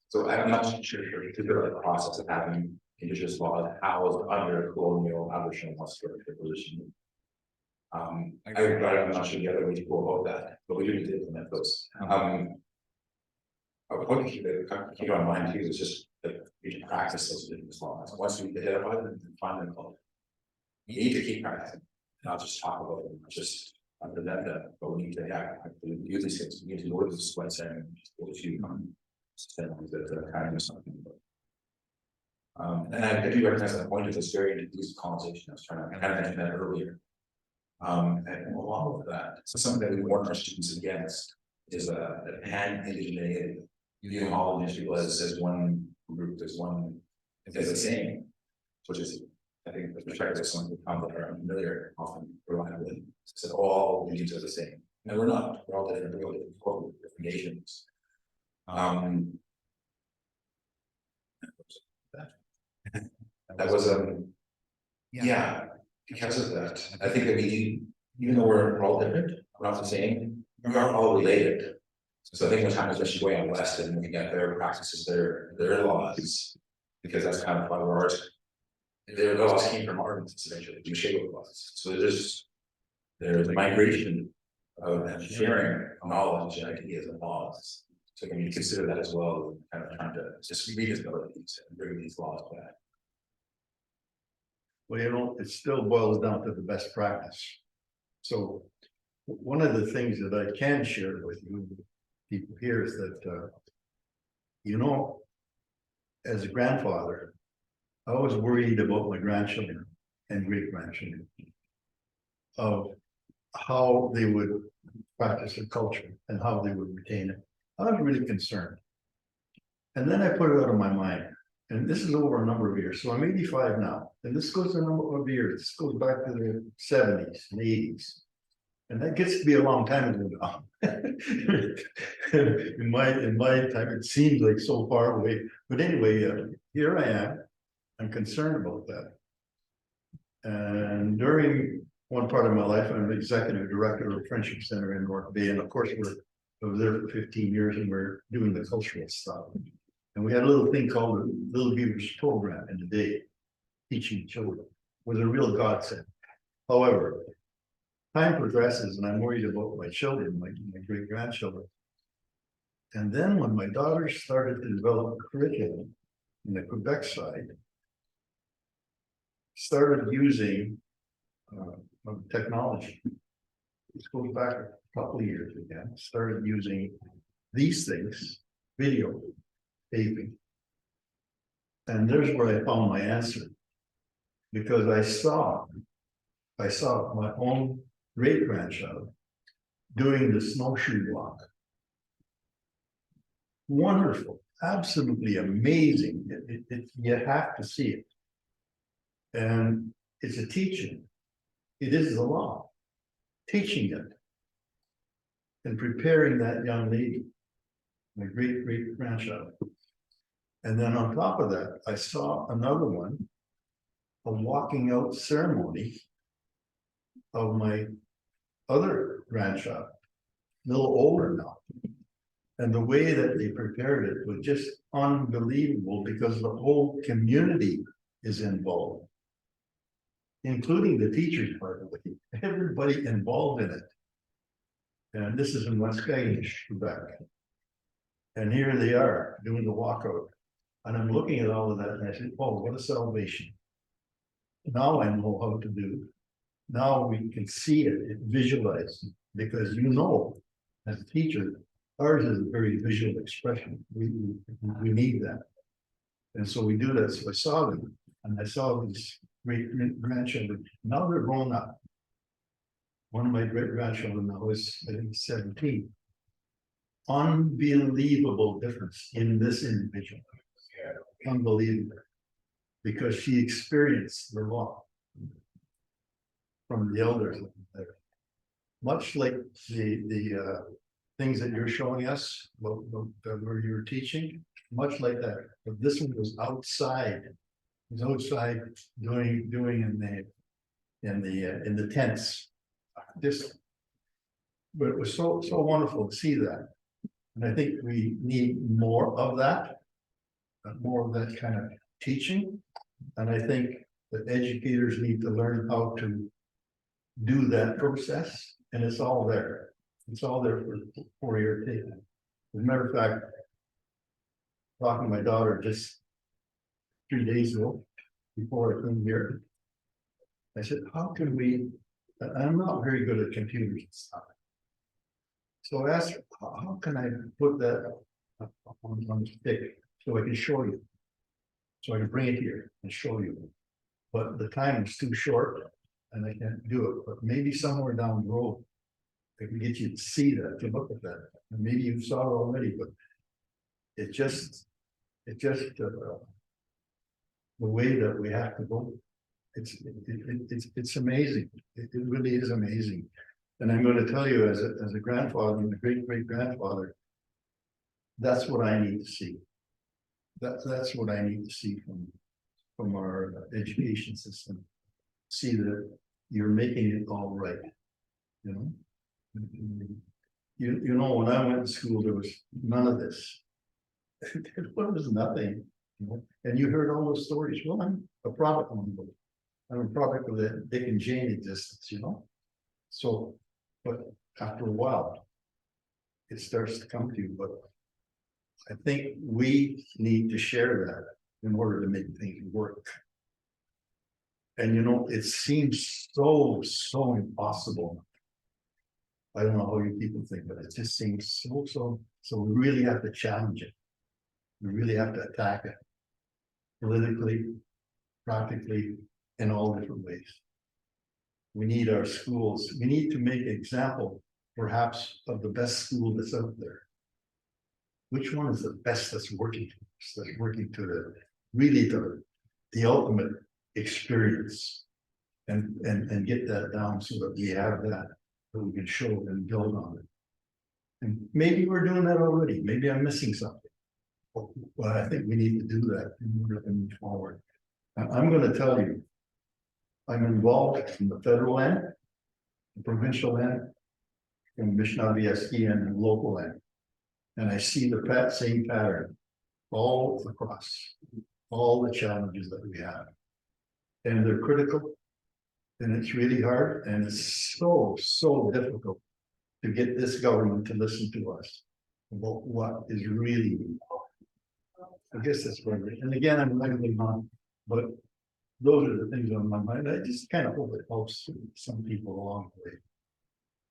So I'm not sure if you figure out the process of having Indigenous laws housed under colonial Aboriginal law regulation. I'm not sure the other way to go about that, but we do need to implement those. A point to keep on mind too is just that we can practice those Indigenous laws. Once we identify them and find them, we need to keep practicing, not just talk about them, just understand them, but we need to actually use these things. We need to know what the sweat saying, what you that kind of something. And I do recognize that point of this very inclusive conversation. I was trying to kind of mention that earlier. And along with that, so something that we warn our students against is a pan-indigeneity. Viewing all individuals as one group, as the same, which is, I think, the perspective of some that are unfamiliar, often reliably, said all regions are the same. And we're not. We're all different. We're all different nations. That was, yeah, because of that, I think that we, even though we're all different, we're not the same, we are all related. So I think when time, especially way out west and looking at their practices, their laws, because that's kind of how ours. Their laws came from our eventually, we shape laws. So there's a migration of sharing knowledge and ideas and laws. So when you consider that as well, kind of trying to just revisit these and bring these laws back. Well, you know, it still boils down to the best practice. So one of the things that I can share with you people here is that, you know, as a grandfather, I was worried about my grandchildren and great grandchildren of how they would practice their culture and how they would retain it. I was really concerned. And then I put it out of my mind. And this is over a number of years. So I'm 85 now. And this goes a number of years. This goes back to the 70s and 80s. And that gets to be a long time ago now. in my time, it seems like so far away. But anyway, here I am. I'm concerned about that. And during one part of my life, I'm the executive director of Friendship Center in North Bay. And of course, I was there for 15 years and we're doing the cultural stuff. And we had a little thing called the Little Beavers program in the day, teaching children. It was a real godsend. However, time progresses and I'm worried about my children, my great grandchildren. And then when my daughters started to develop a curriculum in the Quebec side, started using technology. This goes back a couple of years again, started using these things, video taping. And there's where I found my answer. Because I saw my own great grandchild doing the snowshoe walk. Wonderful, absolutely amazing. You have to see it. And it's a teaching. It is the law. Teaching it and preparing that young lady, my great grandchild. And then on top of that, I saw another one, a walking out ceremony of my other grandchild, a little older now. And the way that they prepared it was just unbelievable because the whole community is involved, including the teachers part of it, everybody involved in it. And this is in Waskainish, Quebec. And here they are doing the walkout. And I'm looking at all of that and I said, oh, what a salvation. Now I know how to do. Now we can see it, visualize, because you know, as a teacher, ours is a very visual expression. We need that. And so we do that. So I saw them and I saw these great grandchildren. Now they're grown up. One of my great grandchildren now is, I think, 17. Unbelievable difference in this individual. Unbelievable. Because she experienced the law from the elders there. Much like the things that you're showing us, where you're teaching, much like that. But this one was outside. It was outside doing in the tents. This, but it was so wonderful to see that. And I think we need more of that kind of teaching. And I think that educators need to learn how to do that process. And it's all there. It's all there for your take. As a matter of fact, talking to my daughter just 3 days ago, before I came here, I said, how can we, I'm not very good at computers and stuff. So I asked her, how can I put that on the stick so I can show you? So I can bring it here and show you. But the time is too short and I can't do it. But maybe somewhere down the road, I can get you to see that, to look at that. And maybe you saw it already, but it just the way that we have to go. It's amazing. It really is amazing. And I'm going to tell you, as a grandfather and a great grandfather, that's what I need to see. That's what I need to see from you. from our education system. See that you're making it all right, you know? You know, when I went to school, there was none of this. There was nothing, you know, and you heard all those stories. Well, I'm a product of them. I'm a product of the Dick and Jane existence, you know? So, but after a while, it starts to come to you, but I think we need to share that in order to make things work. And you know, it seems so impossible. I don't know how you people think, but it just seems so, we really have to challenge it. We really have to attack it. Politically, practically, in all different ways. We need our schools, we need to make an example, perhaps, of the best school that's out there. Which one is the best that's working to the, really the ultimate experience? And get that down so that we have that we can show and build on it. And maybe we're doing that already, maybe I'm missing something. But I think we need to do that in order to move forward. I'm gonna tell you, I'm involved in the federal end, the provincial end, and Mishnah-VSK and the local end. And I see the same pattern all across, all the challenges that we have. And they're critical, and it's really hard, and it's so difficult to get this government to listen to us about what is really. I guess that's what, and again, I'm rambling on, but those are the things on my mind. I just kind of hope it helps some people along the way.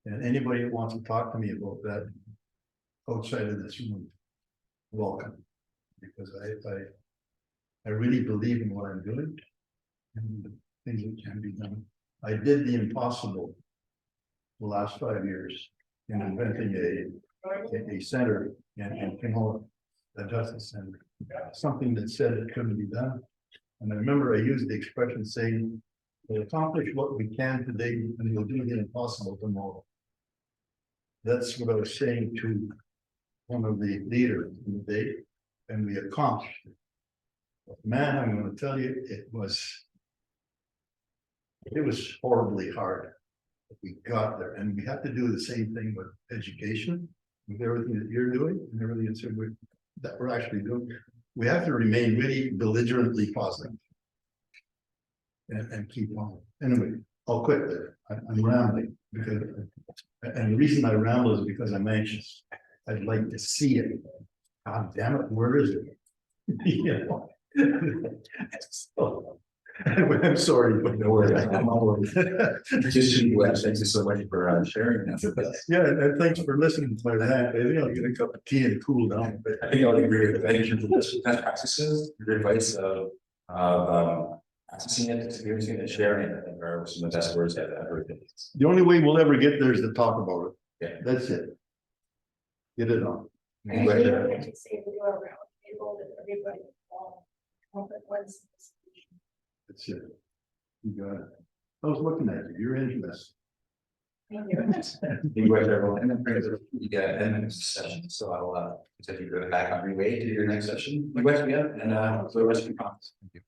And anybody who wants to talk to me about that outside of this room, welcome. Because I really believe in what I'm doing and the things that can be done. I did the impossible the last 5 years in inventing a center in Pinhole, the Justice Center, something that said it couldn't be done. And I remember I used the expression saying, we'll accomplish what we can today and we'll do the impossible tomorrow. That's what I was saying to one of the leaders in the day, and we accomplished it. But man, I'm going to tell you, it was horribly hard. But we got there, and we have to do the same thing with education, with everything that you're doing, and everything that we're actually doing. We have to remain really belligerently positive and keep on. Anyway, I'll quit there. I'm rambling because, and the reason I ramble is because I'm anxious. I'd like to see it. God damn it, where is it? You know. So, I'm sorry, but No worries. I'm all over. Just you, thank you so much for sharing that with us. yeah, and thanks for listening to my rant. I think I'll get a cup of tea and cool down. But I think I'll agree with thank you for this best practices, your advice of accessing it, experiencing it, and sharing it. I think are some of the best words I've heard. the only way we'll ever get there is to talk about it. Yeah. That's it. Get it on. Thank you. To say we do a round table with everybody involved. That's it. You got it. I was looking at you. You're interested. Thank you. Thank you, everyone. And then brings us to the end session. So I'll take you back on your way to your next session. You guys, yeah, and so the rest of your comments. Thank you.